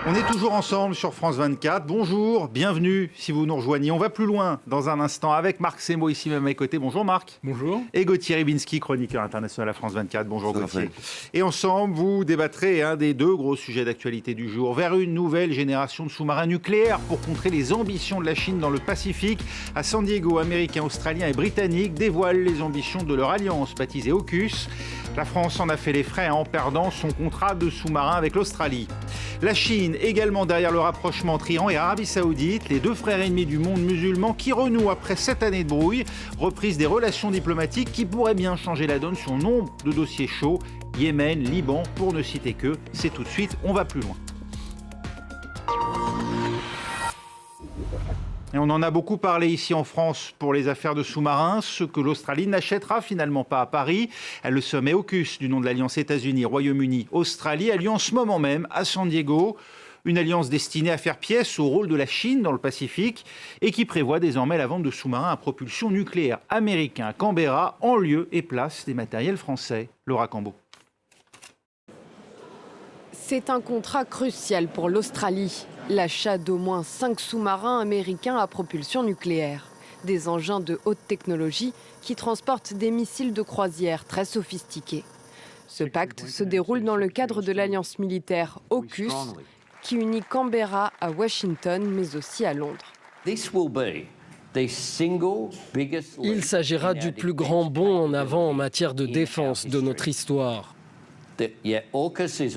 On est toujours ensemble sur France 24. Bonjour, bienvenue si vous nous rejoignez. On va plus loin dans un instant avec Marc Semo ici même à mes côtés. Bonjour Marc. Bonjour. Et Gauthier Ribinski, chroniqueur international à France 24. Bonjour Gauthier. Et ensemble, vous débattrez un des deux gros sujets d'actualité du jour. Vers une nouvelle génération de sous-marins nucléaires pour contrer les ambitions de la Chine dans le Pacifique. À San Diego, Américains, Australiens et Britanniques dévoilent les ambitions de leur alliance baptisée AUKUS. La France en a fait les frais en perdant son contrat de sous-marin avec l'Australie. La Chine également derrière le rapprochement entre Iran et Arabie Saoudite, les deux frères ennemis du monde musulman qui renouent après 7 années de brouille, reprise des relations diplomatiques qui pourraient bien changer la donne sur nombre de dossiers chauds, Yémen, Liban, pour ne citer que. C'est tout de suite, on va plus loin. Et on en a beaucoup parlé ici en France pour les affaires de sous-marins, ce que l'Australie n'achètera finalement pas à Paris. Le sommet AUKUS, du nom de l'Alliance États-Unis, Royaume-Uni, Australie, a lieu en ce moment même à San Diego. Une alliance destinée à faire pièce au rôle de la Chine dans le Pacifique et qui prévoit désormais la vente de sous-marins à propulsion nucléaire américains à Canberra en lieu et place des matériels français. Laura Cambeau. C'est un contrat crucial pour l'Australie. L'achat d'au moins 5 sous-marins américains à propulsion nucléaire. Des engins de haute technologie qui transportent des missiles de croisière très sophistiqués. Ce pacte se déroule dans le cadre de l'alliance militaire AUKUS qui unit Canberra à Washington mais aussi à Londres. Il s'agira du plus grand bond en avant en matière de défense de notre histoire.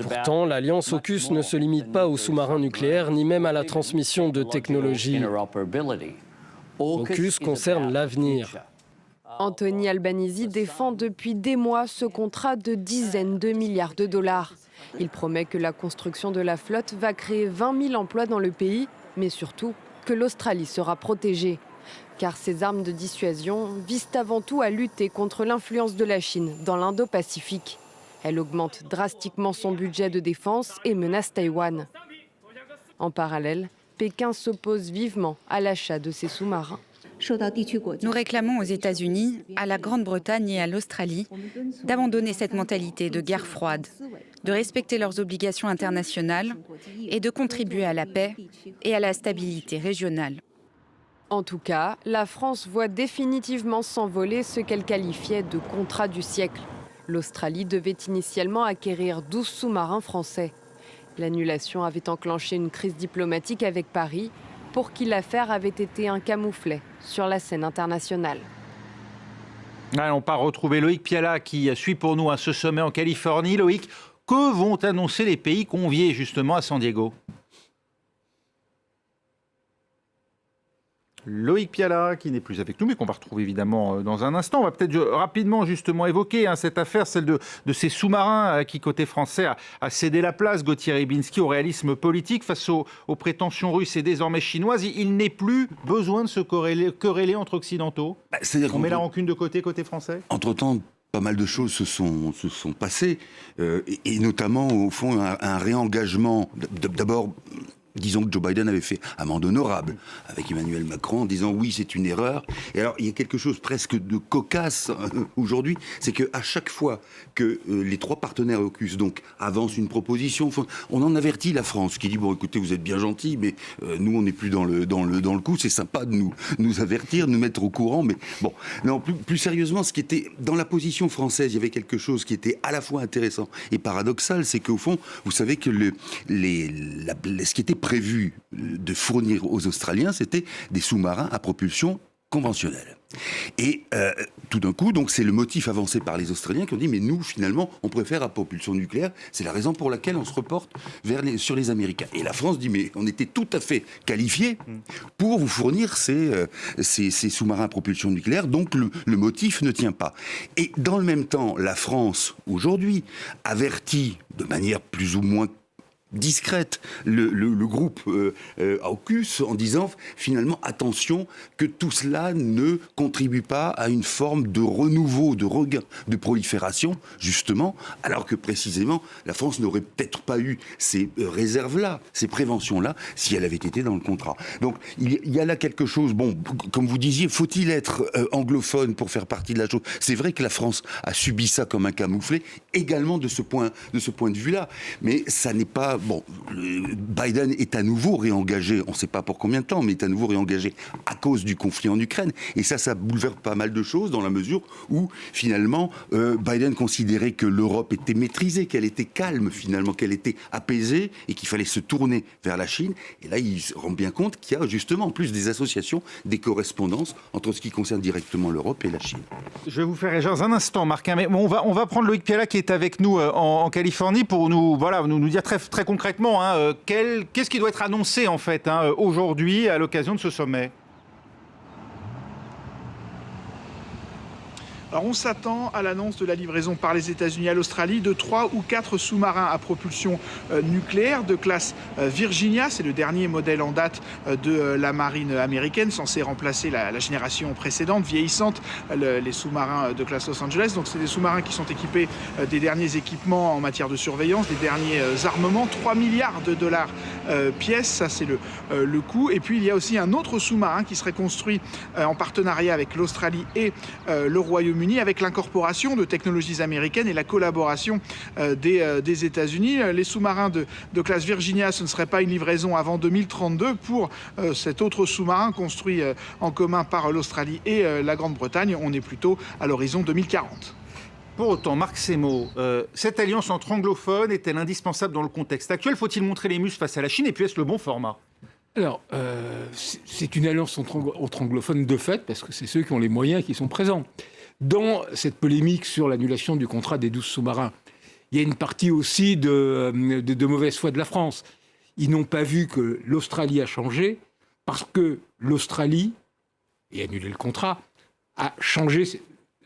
Pourtant, l'alliance AUKUS ne se limite pas aux sous-marins nucléaires ni même à la transmission de technologies. AUKUS concerne l'avenir. Anthony Albanese défend depuis des mois ce contrat de dizaines de milliards de dollars. Il promet que la construction de la flotte va créer 20 000 emplois dans le pays, mais surtout que l'Australie sera protégée. Car ces armes de dissuasion visent avant tout à lutter contre l'influence de la Chine dans l'Indo-Pacifique. Elle augmente drastiquement son budget de défense et menace Taïwan. En parallèle, Pékin s'oppose vivement à l'achat de ces sous-marins. Nous réclamons aux États-Unis, à la Grande-Bretagne et à l'Australie d'abandonner cette mentalité de guerre froide, de respecter leurs obligations internationales et de contribuer à la paix et à la stabilité régionale. En tout cas, la France voit définitivement s'envoler ce qu'elle qualifiait de contrat du siècle. L'Australie devait initialement acquérir 12 sous-marins français. L'annulation avait enclenché une crise diplomatique avec Paris, pour qui l'affaire avait été un camouflet sur la scène internationale. On part retrouver Loïc Piala qui suit pour nous ce sommet en Californie. Loïc, que vont annoncer les pays conviés justement à San Diego ? Loïc Piala, qui n'est plus avec nous, mais qu'on va retrouver évidemment dans un instant. On va peut-être rapidement justement évoquer cette affaire, celle de ces sous-marins qui, côté français, a cédé la place, Gauthier Ribinski, au réalisme politique face aux prétentions russes et désormais chinoises. Il n'est plus besoin de se quereller entre occidentaux. On met la rancune de côté français. Entre-temps, pas mal de choses se sont passées, et notamment, au fond, un réengagement. D'abord, disons que Joe Biden avait fait amende honorable avec Emmanuel Macron en disant oui, c'est une erreur. Et alors, il y a quelque chose presque de cocasse aujourd'hui, c'est qu'à chaque fois que les trois partenaires AUKUS donc avancent une proposition, on en avertit la France qui dit bon, écoutez, vous êtes bien gentils, mais nous, on n'est plus dans le coup. C'est sympa de nous avertir, de nous mettre au courant, mais bon. Non, plus sérieusement, ce qui était dans la position française, il y avait quelque chose qui était à la fois intéressant et paradoxal, c'est qu'au fond, vous savez que ce qui était prévu de fournir aux Australiens, c'était des sous-marins à propulsion conventionnelle. Et tout d'un coup, donc c'est le motif avancé par les Australiens qui ont dit mais nous, finalement, on préfère à propulsion nucléaire. C'est la raison pour laquelle on se reporte sur les Américains. Et la France dit mais on était tout à fait qualifiés pour vous fournir ces sous-marins à propulsion nucléaire. Donc le motif ne tient pas. Et dans le même temps, la France, aujourd'hui, avertit de manière plus ou moins discrète le groupe AUKUS en disant finalement attention que tout cela ne contribue pas à une forme de renouveau, de regain de prolifération justement, alors que précisément la France n'aurait peut-être pas eu ces réserves-là, ces préventions-là si elle avait été dans le contrat. Donc il y a là quelque chose, bon, comme vous disiez, faut-il être anglophone pour faire partie de la chose ? C'est vrai que la France a subi ça comme un camouflet également de ce point de vue-là, mais ça n'est pas Biden est à nouveau réengagé, on ne sait pas pour combien de temps, mais est à nouveau réengagé à cause du conflit en Ukraine. Et ça bouleverse pas mal de choses dans la mesure où, finalement, Biden considérait que l'Europe était maîtrisée, qu'elle était calme, finalement, qu'elle était apaisée et qu'il fallait se tourner vers la Chine. Et là, il se rend bien compte qu'il y a justement, en plus des associations, des correspondances entre ce qui concerne directement l'Europe et la Chine. Je vais vous faire réagir dans un instant, Marc. Mais on va prendre Loïc Piala qui est avec nous en Californie pour nous dire très concrètement qu'est-ce qui doit être annoncé en fait aujourd'hui à l'occasion de ce sommet. Alors on s'attend à l'annonce de la livraison par les États-Unis à l'Australie de 3 ou 4 sous-marins à propulsion nucléaire de classe Virginia. C'est le dernier modèle en date de la marine américaine, censé remplacer la génération précédente, vieillissante, les sous-marins de classe Los Angeles. Donc c'est des sous-marins qui sont équipés des derniers équipements en matière de surveillance, des derniers armements, 3 milliards de dollars pièce, ça c'est le coût. Et puis il y a aussi un autre sous-marin qui serait construit en partenariat avec l'Australie et le Royaume-Uni, avec l'incorporation de technologies américaines et la collaboration des États-Unis. Les sous-marins de classe Virginia, ce ne serait pas une livraison avant 2032 pour cet autre sous-marin construit en commun par l'Australie et la Grande-Bretagne. On est plutôt à l'horizon 2040. Pour autant, Marc Semo, cette alliance entre anglophones est-elle indispensable dans le contexte actuel? Faut-il montrer les muscles face à la Chine? Et puis est-ce le bon format? Alors, c'est une alliance entre anglophones de fait, parce que c'est ceux qui ont les moyens qui sont présents. Dans cette polémique sur l'annulation du contrat des 12 sous-marins, il y a une partie aussi de mauvaise foi de la France. Ils n'ont pas vu que l'Australie a changé parce que l'Australie, et annulé le contrat, a changé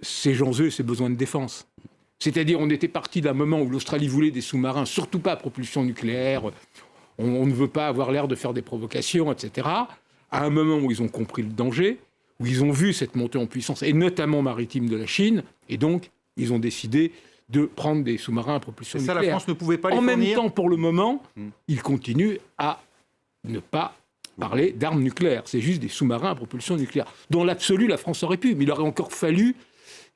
ses enjeux et ses besoins de défense. C'est-à-dire, on était parti d'un moment où l'Australie voulait des sous-marins, surtout pas à propulsion nucléaire, on ne veut pas avoir l'air de faire des provocations, etc., à un moment où ils ont compris le danger, où ils ont vu cette montée en puissance, et notamment maritime de la Chine, et donc ils ont décidé de prendre des sous-marins à propulsion nucléaire. La France ne pouvait pas les fournir. En même temps, pour le moment, ils continuent à ne pas parler d'armes nucléaires. C'est juste des sous-marins à propulsion nucléaire. Dans l'absolu, la France aurait pu, mais il aurait encore fallu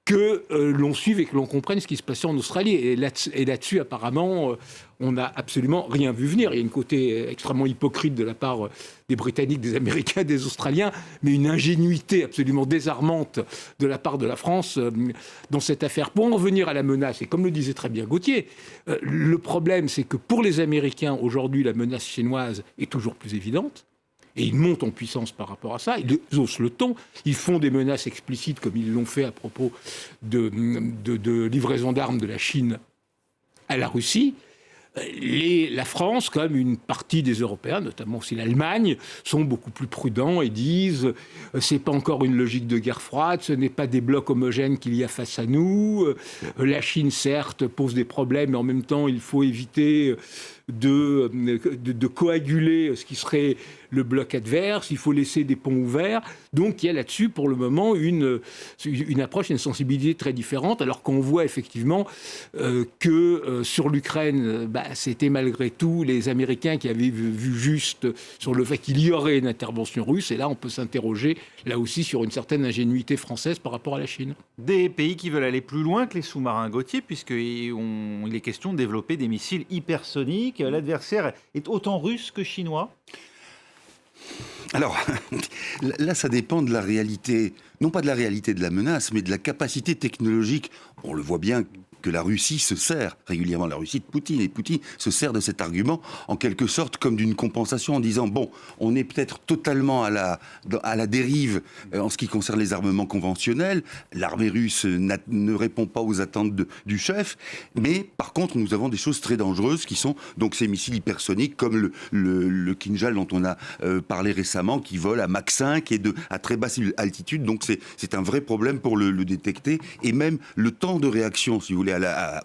que l'on suive et que l'on comprenne ce qui se passait en Australie. Et là-dessus, apparemment, on n'a absolument rien vu venir. Il y a une côté extrêmement hypocrite de la part des Britanniques, des Américains, des Australiens, mais une ingénuité absolument désarmante de la part de la France dans cette affaire. Pour en revenir à la menace, et comme le disait très bien Gauthier, le problème, c'est que pour les Américains, aujourd'hui, la menace chinoise est toujours plus évidente. Et ils montent en puissance par rapport à ça, ils haussent le ton, ils font des menaces explicites comme ils l'ont fait à propos de livraison d'armes de la Chine à la Russie. La France, comme une partie des Européens, notamment aussi l'Allemagne, sont beaucoup plus prudents et disent c'est pas encore une logique de guerre froide, ce n'est pas des blocs homogènes qu'il y a face à nous. La Chine, certes, pose des problèmes, mais en même temps, il faut éviter de coaguler ce qui serait le bloc adverse, il faut laisser des ponts ouverts. Donc il y a là-dessus, pour le moment, une approche, une sensibilité très différente, alors qu'on voit effectivement que sur l'Ukraine, c'était malgré tout les Américains qui avaient vu juste sur le fait qu'il y aurait une intervention russe, et là on peut s'interroger, là aussi, sur une certaine ingénuité française par rapport à la Chine. Des pays qui veulent aller plus loin que les sous-marins, Gauthier, puisqu'il est question de développer des missiles hypersoniques. L'adversaire est autant russe que chinois. Alors, là, ça dépend de la réalité, non pas de la réalité de la menace, mais de la capacité technologique. On le voit bien que la Russie se sert régulièrement, la Russie de Poutine, et Poutine se sert de cet argument en quelque sorte comme d'une compensation en disant bon, on est peut-être totalement à la dérive en ce qui concerne les armements conventionnels, l'armée russe ne répond pas aux attentes du chef, mais par contre nous avons des choses très dangereuses qui sont donc ces missiles hypersoniques comme le Kinjal dont on a parlé récemment, qui vole à Mach 5 et à très basse altitude, donc c'est un vrai problème pour le détecter, et même le temps de réaction, si vous voulez,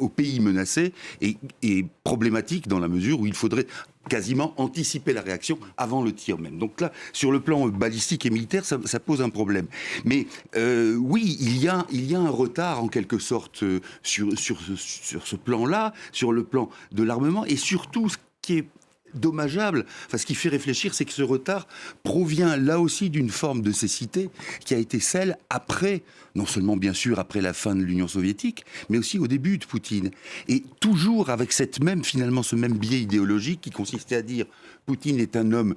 au pays menacé est problématique dans la mesure où il faudrait quasiment anticiper la réaction avant le tir même. Donc là, sur le plan balistique et militaire, ça pose un problème. Mais oui, il y a un retard en quelque sorte sur ce plan-là, sur le plan de l'armement, et surtout ce qui est dommageable. Enfin, ce qui fait réfléchir, c'est que ce retard provient là aussi d'une forme de cécité qui a été celle après, non seulement bien sûr après la fin de l'Union soviétique, mais aussi au début de Poutine. Et toujours avec finalement ce même biais idéologique qui consistait à dire Poutine est un homme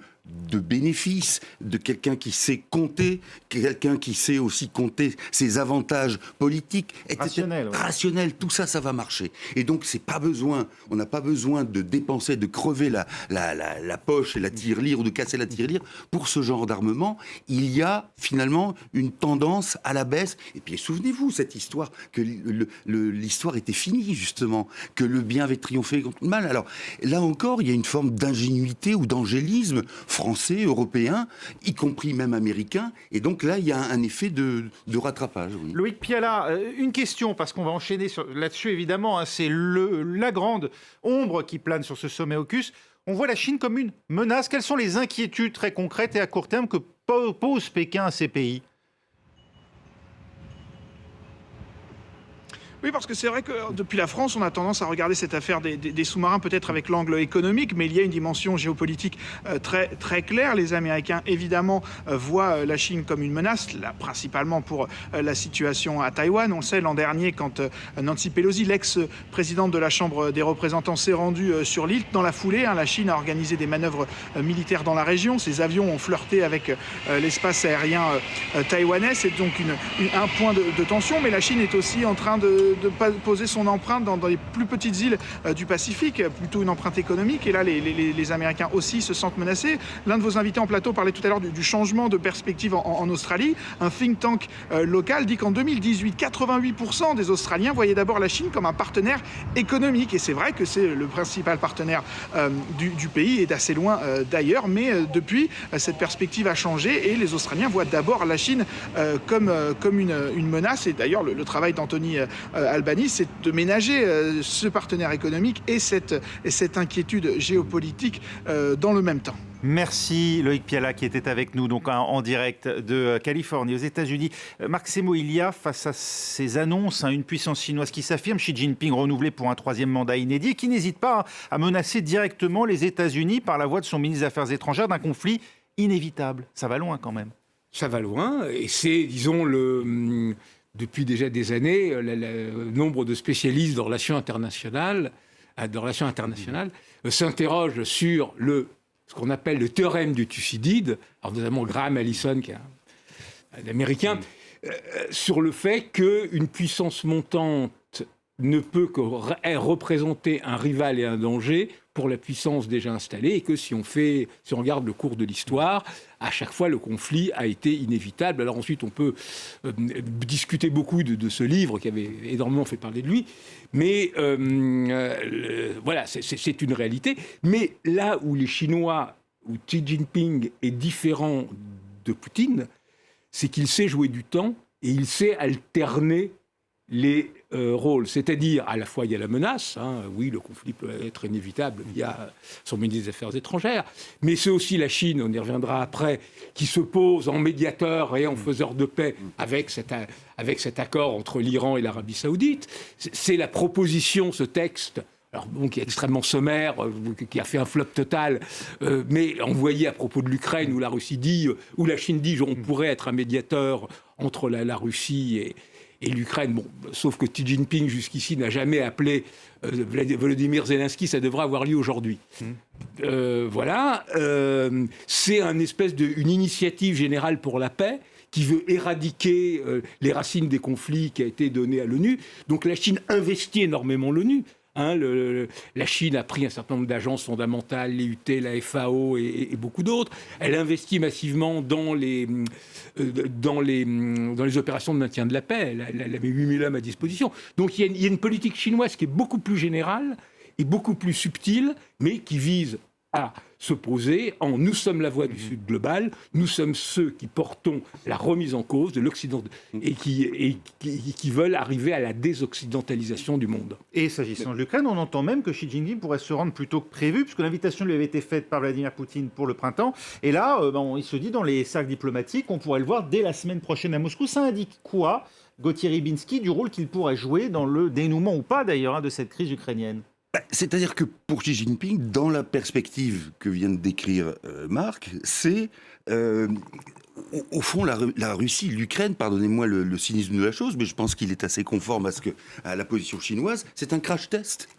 de bénéfice, de quelqu'un qui sait compter, quelqu'un qui sait aussi compter ses avantages politiques, etc. Rationnel, tout ça, ça va marcher. Et donc, on n'a pas besoin de dépenser, de crever la poche et la tirelire ou de casser la tirelire pour ce genre d'armement. Il y a finalement une tendance à la baisse. Et puis, souvenez-vous, cette histoire, que l'histoire était finie, justement, que le bien avait triomphé contre le mal. Alors, là encore, il y a une forme d'ingénuité ou d'angélisme français, européen, y compris même américain. Et donc là, il y a un effet de rattrapage. Oui. Loïc Piala, une question, parce qu'on va enchaîner là-dessus, évidemment. C'est la grande ombre qui plane sur ce sommet AUKUS. On voit la Chine comme une menace. Quelles sont les inquiétudes très concrètes et à court terme que pose Pékin à ces pays ? Oui, parce que c'est vrai que depuis la France, on a tendance à regarder cette affaire des sous-marins peut-être avec l'angle économique, mais il y a une dimension géopolitique très, très claire. Les Américains, évidemment, voient la Chine comme une menace, là, principalement pour la situation à Taïwan. On le sait, l'an dernier, quand Nancy Pelosi, l'ex-présidente de la Chambre des représentants, s'est rendue sur l'île, dans la foulée, la Chine a organisé des manœuvres militaires dans la région. Ses avions ont flirté avec l'espace aérien taïwanais. C'est donc un point de tension, mais la Chine est aussi en train de poser son empreinte dans les plus petites îles du Pacifique, plutôt une empreinte économique. Et là, les Américains aussi se sentent menacés. L'un de vos invités en plateau parlait tout à l'heure du changement de perspective en Australie. Un think tank local dit qu'en 2018, 88% des Australiens voyaient d'abord la Chine comme un partenaire économique. Et c'est vrai que c'est le principal partenaire du pays et d'assez loin d'ailleurs. Mais depuis, cette perspective a changé et les Australiens voient d'abord la Chine comme une menace. Et d'ailleurs, le travail d'Anthony Albanese, c'est de ménager ce partenaire économique et cette inquiétude géopolitique dans le même temps. Merci Loïc Piala qui était avec nous donc en direct de Californie aux États-Unis. Marc Semo, il y a face à ces annonces une puissance chinoise qui s'affirme, Xi Jinping renouvelé pour un 3e mandat inédit, qui n'hésite pas à menacer directement les États-Unis par la voix de son ministre des Affaires étrangères d'un conflit inévitable. Ça va loin quand même. Ça va loin et c'est, disons, depuis déjà des années, le nombre de spécialistes de relations internationales, s'interrogent sur ce qu'on appelle le théorème du Thucydide, alors notamment Graham Allison, qui est un Américain, sur le fait qu'une puissance montante ne peut que représenter un rival et un danger pour la puissance déjà installée, et que si on regarde le cours de l'histoire, à chaque fois le conflit a été inévitable. Alors ensuite on peut discuter beaucoup de ce livre qui avait énormément fait parler de lui, mais voilà, c'est une réalité. Mais là où les Chinois, où Xi Jinping est différent de Poutine, c'est qu'il sait jouer du temps et il sait alterner les rôles. C'est-à-dire, à la fois, il y a la menace, oui, le conflit peut être inévitable via son ministre des Affaires étrangères, mais c'est aussi la Chine, on y reviendra après, qui se pose en médiateur et en faiseur de paix avec cet accord entre l'Iran et l'Arabie Saoudite. C'est la proposition, ce texte, alors bon, qui est extrêmement sommaire, qui a fait un flop total, mais envoyé à propos de l'Ukraine, où la Chine dit on pourrait être un médiateur entre la Russie et l'Ukraine. Bon, sauf que Xi Jinping, jusqu'ici, n'a jamais appelé Volodymyr Zelensky, ça devrait avoir lieu aujourd'hui. Voilà, c'est une initiative générale pour la paix qui veut éradiquer les racines des conflits qui a été donnée à l'ONU. Donc la Chine investit énormément l'ONU. La Chine a pris un certain nombre d'agences fondamentales, l'IUT, la FAO et beaucoup d'autres. Elle investit massivement dans les opérations de maintien de la paix. Elle avait 8000 hommes à disposition. Donc il y a une politique chinoise qui est beaucoup plus générale et beaucoup plus subtile, mais qui vise à se poser nous sommes la voix du Sud global, nous sommes ceux qui portons la remise en cause de l'Occident et qui veulent arriver à la désoccidentalisation du monde. Et s'agissant de l'Ukraine, on entend même que Xi Jinping pourrait se rendre plus tôt que prévu, puisque l'invitation lui avait été faite par Vladimir Poutine pour le printemps. Et là, il se dit dans les cercles diplomatiques qu'on pourrait le voir dès la semaine prochaine à Moscou. Ça indique quoi, Gauthier Rybinski, du rôle qu'il pourrait jouer dans le dénouement ou pas d'ailleurs de cette crise ukrainienne ? C'est-à-dire que pour Xi Jinping, dans la perspective que vient de décrire Marc, c'est au fond la Russie, l'Ukraine, pardonnez-moi le cynisme de la chose, mais je pense qu'il est assez conforme à la position chinoise, c'est un crash test.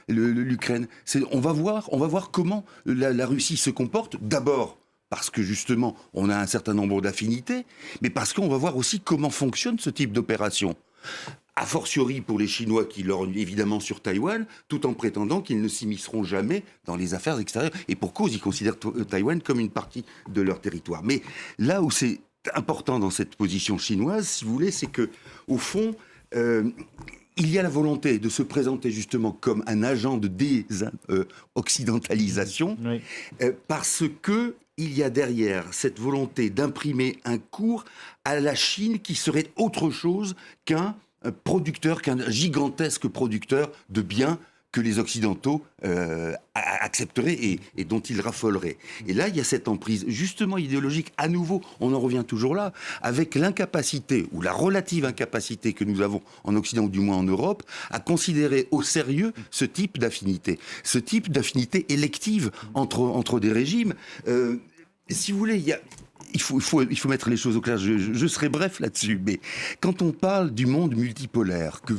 L'Ukraine, on va voir comment la Russie se comporte. D'abord parce que justement, on a un certain nombre d'affinités, mais parce qu'on va voir aussi comment fonctionne ce type d'opération. A fortiori pour les Chinois qui lorgnent évidemment sur Taïwan, tout en prétendant qu'ils ne s'immisceront jamais dans les affaires extérieures. Et pour cause, ils considèrent Taïwan comme une partie de leur territoire. Mais là où c'est important dans cette position chinoise, si vous voulez, c'est que au fond, il y a la volonté de se présenter justement comme un agent de désoccidentalisation, parce que il y a derrière cette volonté d'imprimer un cours à la Chine qui serait autre chose qu'un gigantesque producteur de biens que les Occidentaux accepteraient et dont ils raffoleraient. Et là, il y a cette emprise justement idéologique, à nouveau, on en revient toujours là, avec l'incapacité, ou la relative incapacité que nous avons en Occident, ou du moins en Europe, à considérer au sérieux ce type d'affinité élective entre des régimes. Si vous voulez, il faut mettre les choses au clair. Je serai bref là-dessus, mais quand on parle du monde multipolaire que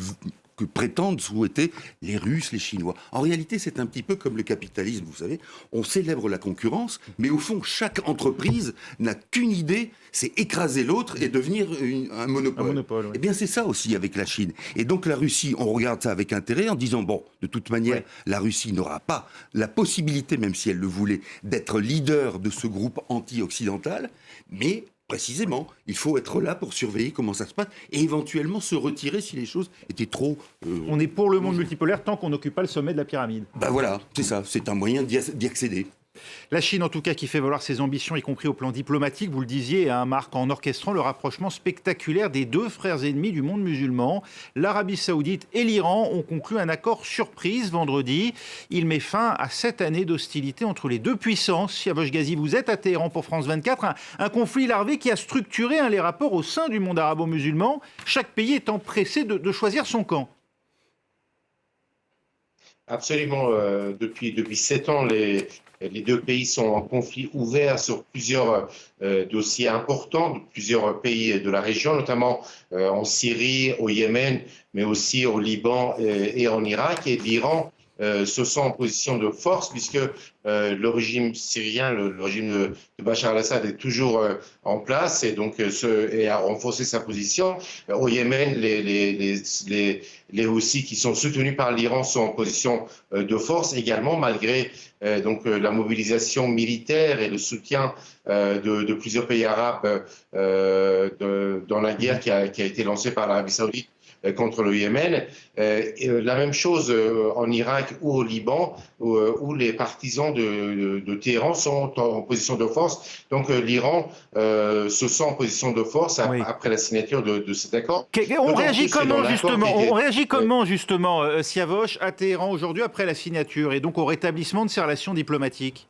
prétendent souhaiter les Russes, les Chinois. En réalité, c'est un petit peu comme le capitalisme, vous savez. On célèbre la concurrence, mais au fond, chaque entreprise n'a qu'une idée, c'est écraser l'autre et devenir un monopole. Oui. Eh bien, c'est ça aussi avec la Chine. Et donc, la Russie, on regarde ça avec intérêt en disant, bon, de toute manière, la Russie n'aura pas la possibilité, même si elle le voulait, d'être leader de ce groupe anti-occidental, mais précisément, il faut être là pour surveiller comment ça se passe et éventuellement se retirer si les choses étaient trop... On est pour le monde multipolaire tant qu'on n'occupe pas le sommet de la pyramide. Ben voilà, c'est ça, c'est un moyen d'y accéder. La Chine, en tout cas, qui fait valoir ses ambitions, y compris au plan diplomatique, vous le disiez, Marc, en orchestrant le rapprochement spectaculaire des deux frères ennemis du monde musulman. L'Arabie Saoudite et l'Iran ont conclu un accord surprise vendredi. Il met fin à 7 années d'hostilité entre les deux puissances. Siavash Ghazi, vous êtes à Téhéran pour France 24. Un conflit larvé qui a structuré les rapports au sein du monde arabo-musulman, chaque pays étant pressé de choisir son camp. Absolument. Depuis 7 ans, les deux pays sont en conflit ouvert sur plusieurs dossiers importants de plusieurs pays de la région, notamment en Syrie, au Yémen, mais aussi au Liban et en Irak. Et l'Iran se sent en position de force puisque le régime syrien, le régime de Bachar al-Assad est toujours en place et donc et a renforcé sa position. Au Yémen, les Houthis qui sont soutenus par l'Iran sont en position de force également, malgré donc la mobilisation militaire et le soutien de plusieurs pays arabes dans la guerre qui a été lancée par l'Arabie Saoudite contre le Yémen. La même chose en Irak ou au Liban, où les partisans de Téhéran sont en position de force. Donc l'Iran se sent en position de force après la signature de cet accord. On réagit comment justement, Siavash, à Téhéran aujourd'hui après la signature et donc au rétablissement de ces relations diplomatiques ?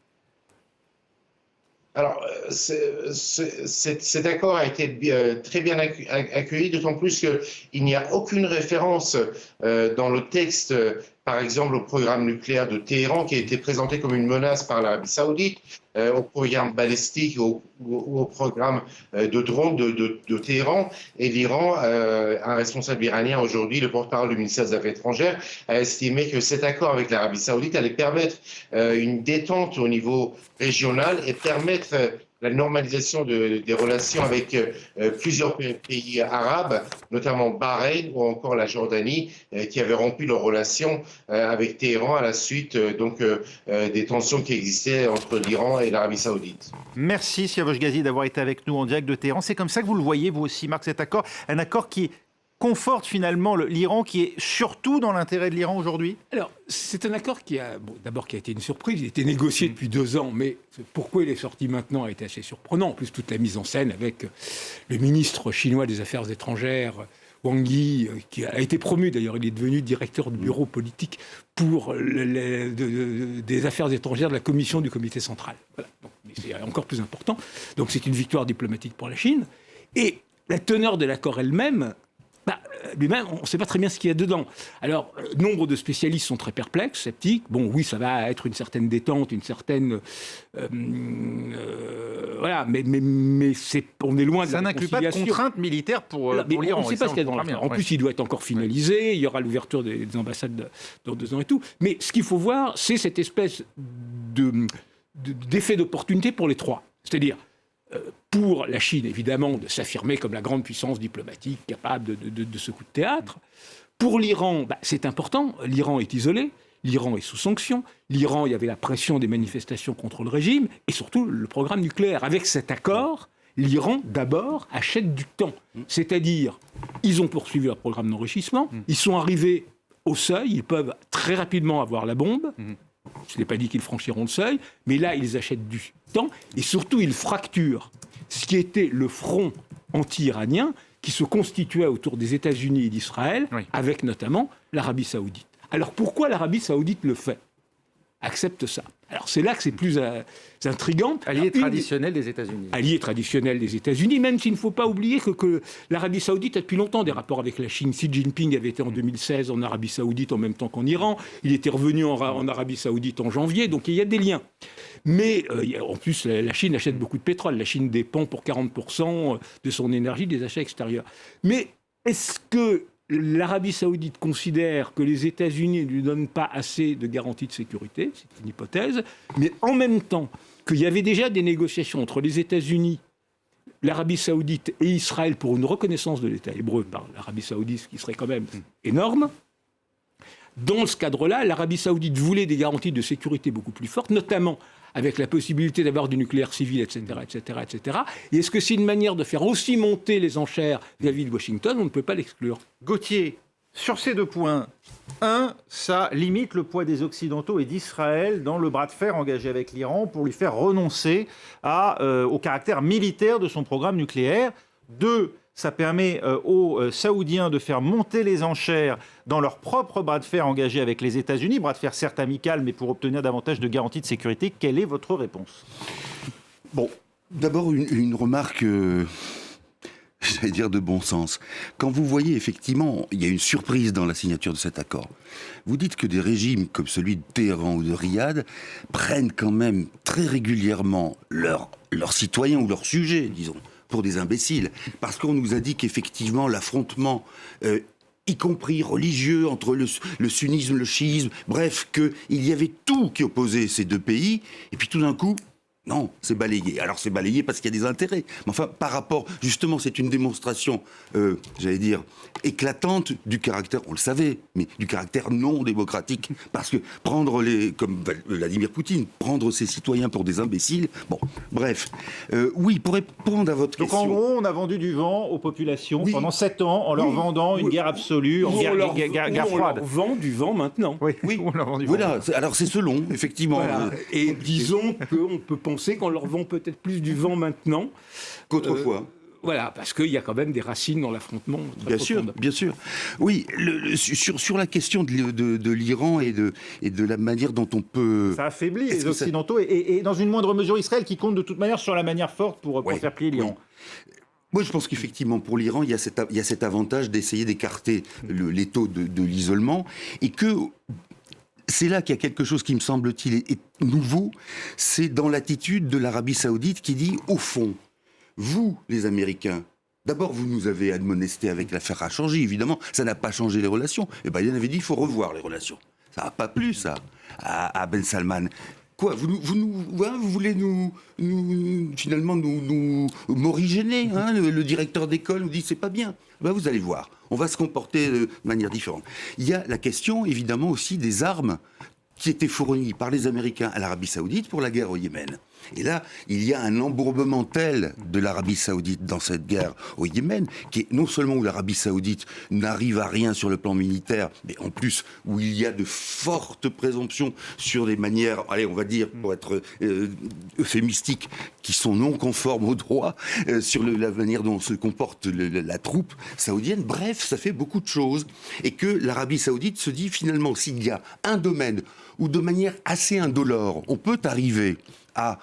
Alors, cet accord a été très bien accueilli, d'autant plus qu'il n'y a aucune référence dans le texte, par exemple, au programme nucléaire de Téhéran, qui a été présenté comme une menace par l'Arabie Saoudite, au programme balistique ou au programme de drones de Téhéran. Et l'Iran, un responsable iranien aujourd'hui, le porte-parole du ministère des Affaires étrangères, a estimé que cet accord avec l'Arabie Saoudite allait permettre une détente au niveau régional et permettre la normalisation des relations avec plusieurs pays arabes, notamment Bahreïn ou encore la Jordanie, qui avaient rompu leurs relations avec Téhéran à la suite des tensions qui existaient entre l'Iran et l'Arabie Saoudite. Merci Siavash Ghazi d'avoir été avec nous en direct de Téhéran. C'est comme ça que vous le voyez, vous aussi, Marc, cet accord, un accord qui conforte finalement l'Iran, qui est surtout dans l'intérêt de l'Iran aujourd'hui ? Alors, c'est un accord qui a été une surprise. Il était négocié depuis 2 ans, mais pourquoi il est sorti maintenant a été assez surprenant. En plus, toute la mise en scène avec le ministre chinois des Affaires étrangères, Wang Yi, qui a été promu d'ailleurs, il est devenu directeur de bureau politique pour des affaires étrangères de la commission du comité central. Voilà. Donc, c'est encore plus important. Donc c'est une victoire diplomatique pour la Chine. Et la teneur de l'accord elle-même, lui-même, on ne sait pas très bien ce qu'il y a dedans. Alors, nombre de spécialistes sont très perplexes, sceptiques. Bon, oui, ça va être une certaine détente, une certaine... voilà, mais on est loin de la réconciliation. Ça n'inclut pas de contraintes militaires pour l'Iran. On ne sait pas ce qu'il y a dans l'accord. En plus, il doit être encore finalisé. Il y aura l'ouverture des ambassades dans 2 ans et tout. Mais ce qu'il faut voir, c'est cette espèce d'effet d'opportunité pour les trois. C'est-à-dire, pour la Chine, évidemment, de s'affirmer comme la grande puissance diplomatique capable de ce coup de théâtre. Pour l'Iran, c'est important. L'Iran est isolé. L'Iran est sous sanctions. L'Iran, il y avait la pression des manifestations contre le régime et surtout le programme nucléaire. Avec cet accord, l'Iran, d'abord, achète du temps. C'est-à-dire, ils ont poursuivi leur programme d'enrichissement. Ils sont arrivés au seuil. Ils peuvent très rapidement avoir la bombe. Je n'ai pas dit qu'ils franchiront le seuil, mais là, ils achètent du temps et surtout, ils fracturent ce qui était le front anti-iranien qui se constituait autour des États-Unis et d'Israël, avec notamment l'Arabie saoudite. Alors pourquoi l'Arabie saoudite le fait ? Accepte ça. Alors c'est là que c'est plus intriguant. Allié traditionnel des États-Unis. Allié traditionnel des États-Unis, même s'il ne faut pas oublier que l'Arabie saoudite a depuis longtemps des rapports avec la Chine. Xi Jinping avait été en 2016 en Arabie saoudite en même temps qu'en Iran. Il était revenu en Arabie saoudite en janvier, donc il y a des liens. Mais en plus, la Chine achète beaucoup de pétrole. La Chine dépend pour 40% de son énergie des achats extérieurs. Mais est-ce que l'Arabie saoudite considère que les États-Unis ne lui donnent pas assez de garanties de sécurité? C'est une hypothèse. Mais en même temps, qu'il y avait déjà des négociations entre les États-Unis, l'Arabie saoudite et Israël pour une reconnaissance de l'État hébreu par l'Arabie saoudite, ce qui serait quand même énorme. Dans ce cadre-là, l'Arabie saoudite voulait des garanties de sécurité beaucoup plus fortes, notamment avec la possibilité d'avoir du nucléaire civil, etc., etc., etc. Et est-ce que c'est une manière de faire aussi monter les enchères vis-à-vis de Washington? On ne peut pas l'exclure. Gauthier, sur ces 2 points, ça limite le poids des Occidentaux et d'Israël dans le bras de fer engagé avec l'Iran pour lui faire renoncer au caractère militaire de son programme nucléaire. 2, ça permet aux Saoudiens de faire monter les enchères dans leur propre bras de fer engagé avec les États-Unis, bras de fer certes amical, mais pour obtenir davantage de garanties de sécurité. Quelle est votre réponse? Bon, d'abord une remarque, j'allais dire de bon sens. Quand vous voyez effectivement, il y a une surprise dans la signature de cet accord. Vous dites que des régimes comme celui de Téhéran ou de Riyad prennent quand même très régulièrement leurs citoyens ou leurs sujets, disons, pour des imbéciles, parce qu'on nous a dit qu'effectivement l'affrontement, y compris religieux, entre le sunnisme, le chiisme, bref, qu'il y avait tout qui opposait ces 2 pays, et puis tout d'un coup, non, c'est balayé. Alors c'est balayé parce qu'il y a des intérêts. Mais enfin, par rapport, justement, c'est une démonstration, j'allais dire, éclatante du caractère, on le savait, mais du caractère non démocratique. Parce que prendre comme Vladimir Poutine, prendre ses citoyens pour des imbéciles, bon, bref. Oui, pour répondre à votre question... Donc en gros, on a vendu du vent aux populations pendant 7 ans en leur vendant une guerre absolue, une guerre froide. On leur vend du vent maintenant. Oui, on leur vend du vent. Voilà, alors c'est selon, effectivement. Voilà. Et disons qu'on peut penser qu'on leur vend peut-être plus du vent maintenant qu'autrefois. Voilà, parce qu'il y a quand même des racines dans l'affrontement. Bien sûr, bien sûr. Oui, sur la question de l'Iran et de la manière dont on peut... Ça affaiblit les Occidentaux et dans une moindre mesure Israël qui compte de toute manière sur la manière forte pour faire plier l'Iran. Oui. Moi, je pense qu'effectivement, pour l'Iran, il y a cet avantage d'essayer d'écarter les taux de l'isolement et que... C'est là qu'il y a quelque chose qui me semble-t-il est nouveau, c'est dans l'attitude de l'Arabie saoudite qui dit, au fond, vous, les Américains, d'abord vous nous avez admonesté avec l'affaire Khashoggi, évidemment, ça n'a pas changé les relations. Et Biden avait dit, il faut revoir les relations. Ça n'a pas plu, ça, à Ben Salman. Quoi, vous voulez finalement nous morigéner, hein, le directeur d'école nous dit c'est pas bien. Ben vous allez voir, on va se comporter de manière différente. Il y a la question évidemment aussi des armes qui étaient fournies par les Américains à l'Arabie Saoudite pour la guerre au Yémen. Et là, il y a un embourbement tel de l'Arabie Saoudite dans cette guerre au Yémen, qui est non seulement où l'Arabie Saoudite n'arrive à rien sur le plan militaire, mais en plus où il y a de fortes présomptions sur des manières, allez, on va dire, pour être euphémistique, qui sont non conformes au droit, sur la manière dont se comporte la troupe saoudienne. Bref, ça fait beaucoup de choses. Et que l'Arabie Saoudite se dit finalement, s'il y a un domaine où de manière assez indolore, on peut arriver à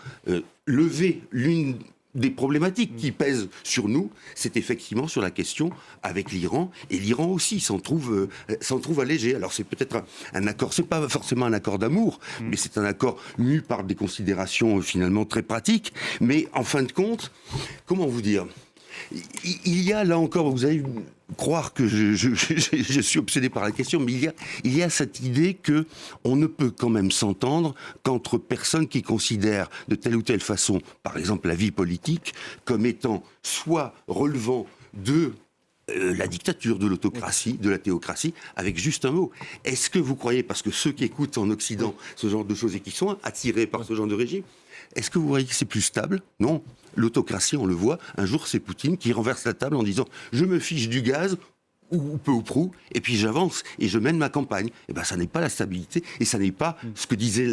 lever l'une des problématiques qui pèsent sur nous, c'est effectivement sur la question avec l'Iran. Et l'Iran aussi s'en trouve allégé. Alors c'est peut-être un accord, c'est pas forcément un accord d'amour, mais c'est un accord mu par des considérations finalement très pratiques. Mais en fin de compte, comment vous dire ? Il y a là encore, vous allez croire que je suis obsédé par la question, mais il y a cette idée que on ne peut quand même s'entendre qu'entre personnes qui considèrent de telle ou telle façon, par exemple la vie politique, comme étant soit relevant de la dictature, de l'autocratie, de la théocratie, avec juste un mot. Est-ce que vous croyez, parce que ceux qui écoutent en Occident ce genre de choses et qui sont attirés par ce genre de régime, est-ce que vous voyez que c'est plus stable ? Non. L'autocratie, on le voit, un jour c'est Poutine qui renverse la table en disant « je me fiche du gaz », ou peu ou prou, et puis j'avance et je mène ma campagne. Et ben ça n'est pas la stabilité, et ça n'est pas ce que disait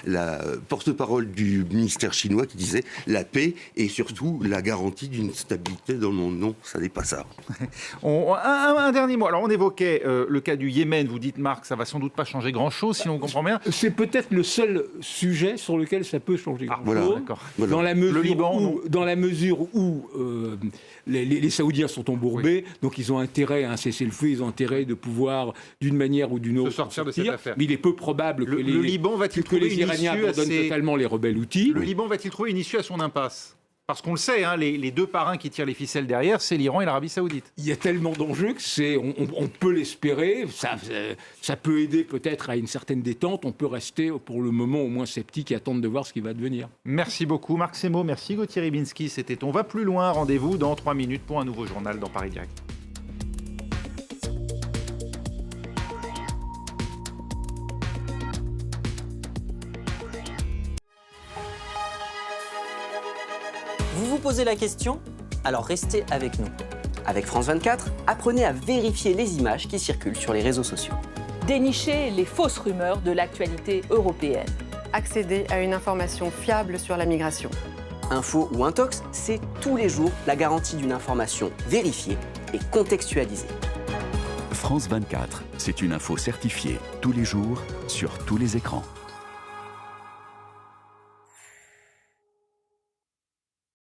la porte-parole du ministère chinois qui disait la paix et surtout la garantie d'une stabilité dans le monde. Non, ça n'est pas ça. Un dernier mot. Alors on évoquait le cas du Yémen. Vous dites, Marc, ça va sans doute pas changer grand-chose, si l'on comprend bien. C'est peut-être le seul sujet sur lequel ça peut changer grand-chose. Voilà. Voilà. Dans la mesure où les Saoudiens sont embourbés, donc ils ont intérêt à un cessez-le-feu, ils ont intérêt de pouvoir, d'une manière ou d'une autre, sortir de cette affaire. Mais il est peu probable que les Iraniens abandonnent totalement les rebelles Houthis. Le Liban va-t-il trouver une issue à son impasse ? Parce qu'on le sait, hein, les deux parrains qui tirent les ficelles derrière, c'est l'Iran et l'Arabie Saoudite. Il y a tellement d'enjeux que on peut l'espérer. Ça peut aider peut-être à une certaine détente. On peut rester pour le moment au moins sceptique et attendre de voir ce qui va devenir. Merci beaucoup Marc Semo, merci Gauthier Rybinski. C'était On va plus loin. Rendez-vous dans 3 minutes pour un nouveau journal dans Paris Direct. Vous vous posez la question ? Alors restez avec nous. Avec France 24, apprenez à vérifier les images qui circulent sur les réseaux sociaux. Dénicher les fausses rumeurs de l'actualité européenne. Accéder à une information fiable sur la migration. Info ou Intox, c'est tous les jours la garantie d'une information vérifiée et contextualisée. France 24, c'est une info certifiée tous les jours sur tous les écrans.